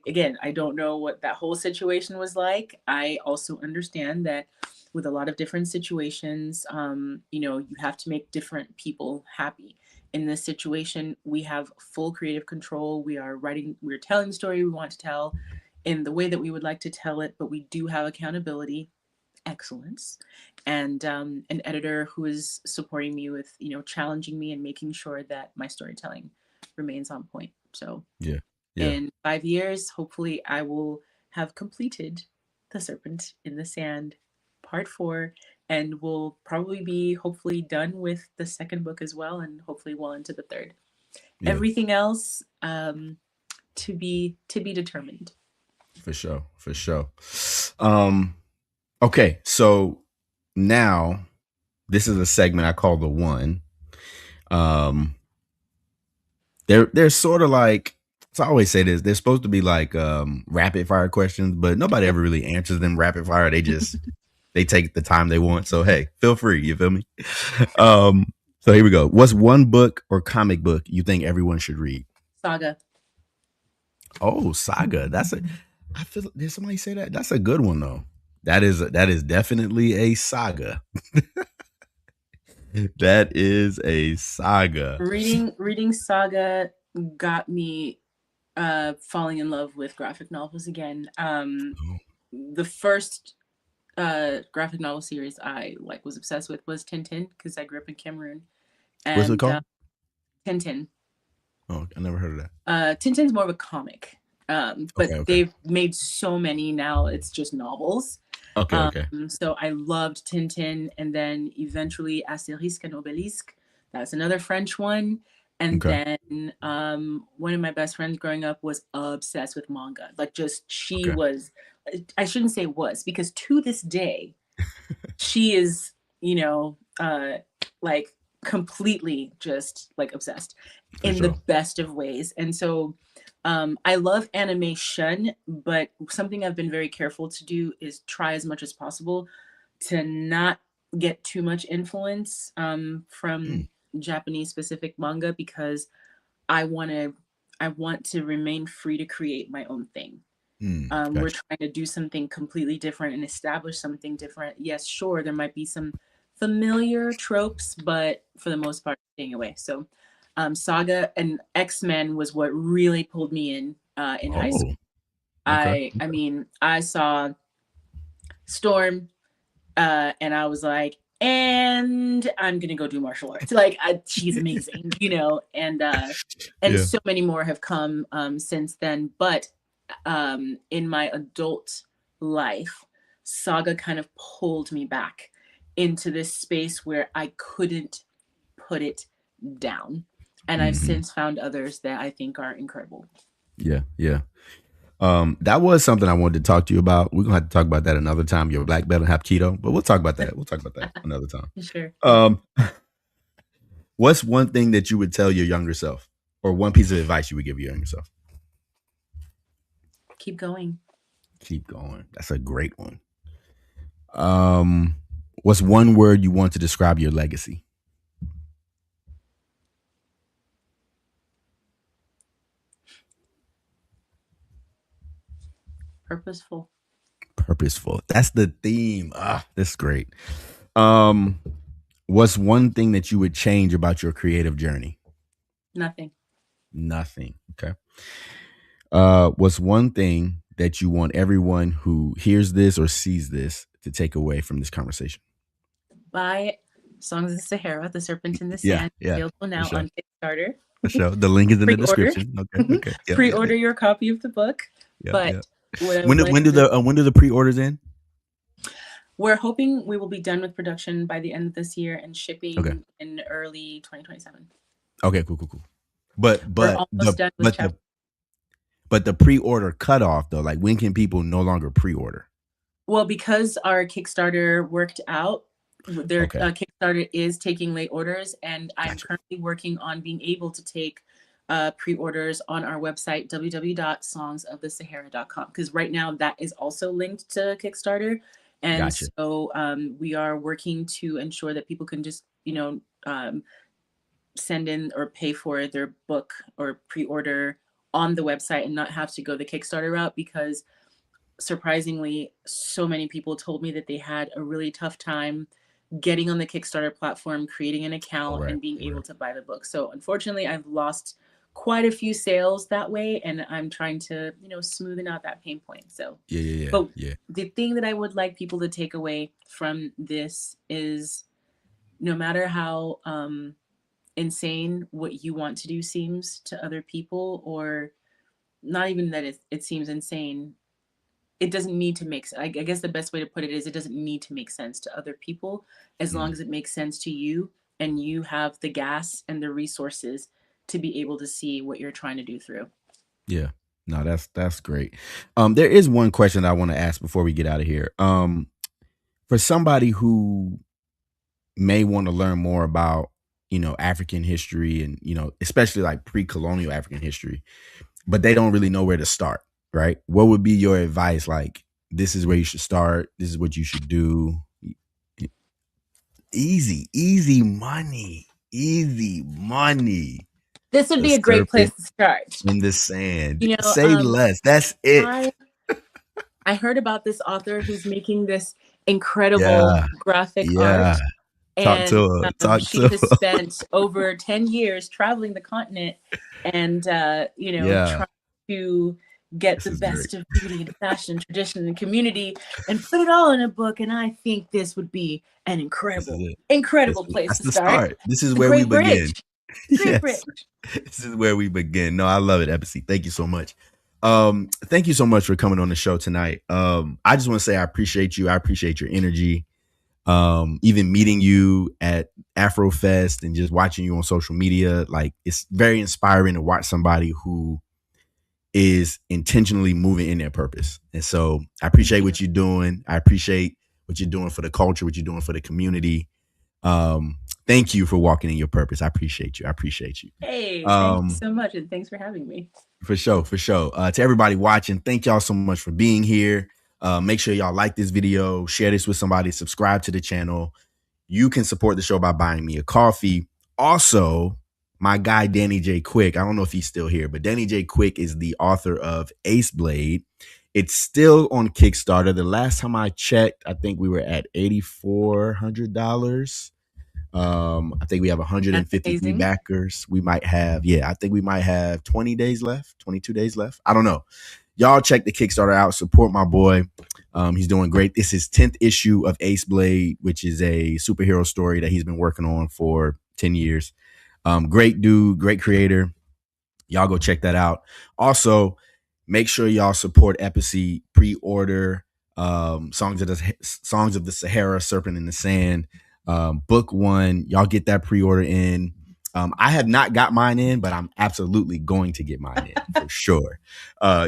don't know what that whole situation was like. I also understand that with a lot of different situations, you have to make different people happy. In this situation, we have full creative control. We're telling the story we want to tell in the way that we would like to tell it, but we do have accountability, excellence, and an editor who is supporting me with, challenging me and making sure that my storytelling remains on point. So Yeah. Yeah. in 5 years, hopefully I will have completed The Serpent in the Sand part 4, and will probably be hopefully done with the second book as well, and hopefully well into the third. Yeah. Everything else, to be determined. For sure. For sure. Um, okay. So now this is a segment I call the one. Um, they're sort of like, so I always say this, they're supposed to be like rapid fire questions, but nobody ever really answers them rapid fire. They take the time they want. So hey, feel free. You feel me? So here we go. What's one book or comic book you think everyone should read? Saga. Oh, Saga. I feel, did somebody say that? That's a good one though. That is definitely a saga. That is a saga. Reading Saga got me falling in love with graphic novels again. The first graphic novel series I was obsessed with was Tintin, because I grew up in Cameroon, What's it and called? Tintin. Oh, I never heard of that. Tintin's more of a comic, but Okay, okay. they've made so many now. It's just novels. Okay, okay. So I loved Tintin, and then eventually Asterisk and Obelisk. That's another French one. And Okay. then one of my best friends growing up was obsessed with manga. Like, just, she Okay. was, I shouldn't say was, because to this day, she is, like, completely just like obsessed For in the sure. best of ways. And so I love animation, but something I've been very careful to do is try as much as possible to not get too much influence from Mm, Japanese specific manga, because I want to I want to remain free to create my own thing. We're gotcha. trying to do something completely different and establish something different. Yes, sure, there might be some familiar tropes, but for the most part, staying away. So, Saga and X-Men was what really pulled me in high school. Oh, okay. I mean, I saw Storm, and I was like, and I'm gonna go do martial arts. Like, she's amazing, and Yeah. so many more have come since then. But in my adult life, Saga kind of pulled me back into this space where I couldn't put it down. And I've Hmm. since found others that I think are incredible. Yeah. Yeah. That was something I wanted to talk to you about. We're gonna have to talk about that another time. Your black belt and Hapkido, but we'll talk about that. We'll talk about that another time. Sure. Um, what's one thing that you would tell your younger self, or one piece of advice you would give your younger self? Keep going. Keep going. That's a great one. Um, what's one word you want to describe your legacy? Purposeful. Purposeful. That's the theme. Ah, that's great. Um, what's one thing that you would change about your creative journey? Nothing. Nothing. Okay. What's one thing that you want everyone who hears this or sees this to take away from this conversation? Buy Songs of the Sahara, The Serpent in the Yeah, Sand, yeah, available for now sure, on Kickstarter. for sure. The link is in the Pre-order. description. Okay, okay. Yep, yep, Pre-order yep, your copy of the book. yep, But yep. what I would like When do to the when do the pre-orders end? We're hoping we will be done with production by the end of this year and Okay. shipping in early 2027. Okay. Cool. Cool. Cool. But We're but the almost done with but chapter. the but the pre-order cutoff though, like when can people no longer pre-order? Well, because our Kickstarter worked out, their Okay. Kickstarter is taking late orders, and I'm Gotcha. currently working on being able to take pre-orders on our website www.songsofthesahara.com, because right now that is also linked to Kickstarter, and Gotcha. so we are working to ensure that people can just send in or pay for their book or pre-order on the website and not have to go the Kickstarter route, because surprisingly, so many people told me that they had a really tough time getting on the Kickstarter platform, creating an All account, right. and being All able right. to buy the book. So unfortunately, I've lost quite a few sales that way, and I'm trying to, smoothen out that pain point. So, Yeah. Yeah. Yeah. but Yeah. the thing that I would like people to take away from this is, no matter how insane what you want to do seems to other people, or not even that it seems insane, it doesn't need to make, I guess the best way to put it is, it doesn't need to make sense to other people, as long Mm, as it makes sense to you and you have the gas and the resources to be able to see what you're trying to do through. yeah. No, that's great. There is one question I want to ask before we get out of here. For somebody who may want to learn more about, African history and, especially like pre-colonial African history, but they don't really know where to start, right? What would be your advice? Like, this is where you should start. This is what you should do. Easy money, easy money. This would The be a great place serpent to start. in the sand. You know, Say less. That's it. I I heard about this author who's making this incredible Yeah, graphic yeah. art, Talk to and her. Talk she to has her. spent over 10 years traveling the continent, and Yeah, trying to get this the is great. best of beauty and fashion, tradition and community, and put it all in a book. And I think this would be an This is incredible, it. incredible place That's to the start. start. This is A where we great begin. bridge. Great Yes. bridge. This is where we begin. No, I love it, Eposi. Thank you so much. Thank you so much for coming on the show tonight. I just want to say I appreciate you. I appreciate your energy. Even meeting you at Afrofest and just watching you on social media, like, it's very inspiring to watch somebody who is intentionally moving in their purpose. And so I Thank appreciate you. what you're doing. I appreciate what you're doing for the culture, what you're doing for the community. Thank you for walking in your purpose. I appreciate you. I appreciate you. Hey, thank you Um, so much, and thanks for having me. for sure, for sure. To everybody watching, thank y'all so much for being here. Make sure y'all like this video, share this with somebody, subscribe to the channel. You can support the show by buying me a coffee. Also, my guy Danny J. Quick, I don't know if he's still here, but Danny J. Quick is the author of Ace Blade. It's still on Kickstarter. The last time I checked, I think we were at $8,400. I think we have That's 153 amazing. backers. I think we might have 20 days left, 22 days left. I don't know. Y'all check the Kickstarter out. Support my boy. He's doing great. This is 10th issue of Ace Blade, which is a superhero story that he's been working on for 10 years. Great dude, great creator. Y'all go check that out. Also, make sure y'all support Eposi. Pre-order Songs of the Sahara, Serpent in the Sand. Book one. Y'all get that pre-order in. I have not got mine in, but I'm absolutely going to get mine in for sure.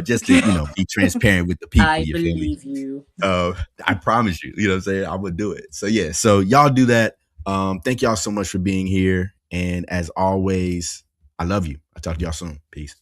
Just to, be transparent with the people. I You feel me? believe you. I promise you. You know what I'm saying? I'm gonna do it. So yeah. So y'all do that. Thank y'all so much for being here. And as always, I love you. I'll talk to y'all soon. Peace.